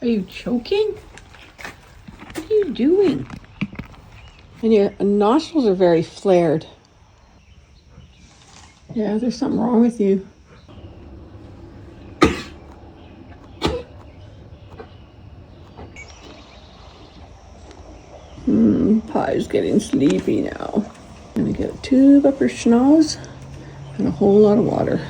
Are you choking? What are you doing? And your nostrils are very flared. Yeah, there's something wrong with you. Pie's getting sleepy now. I'm gonna get a tube up her schnoz and a whole lot of water.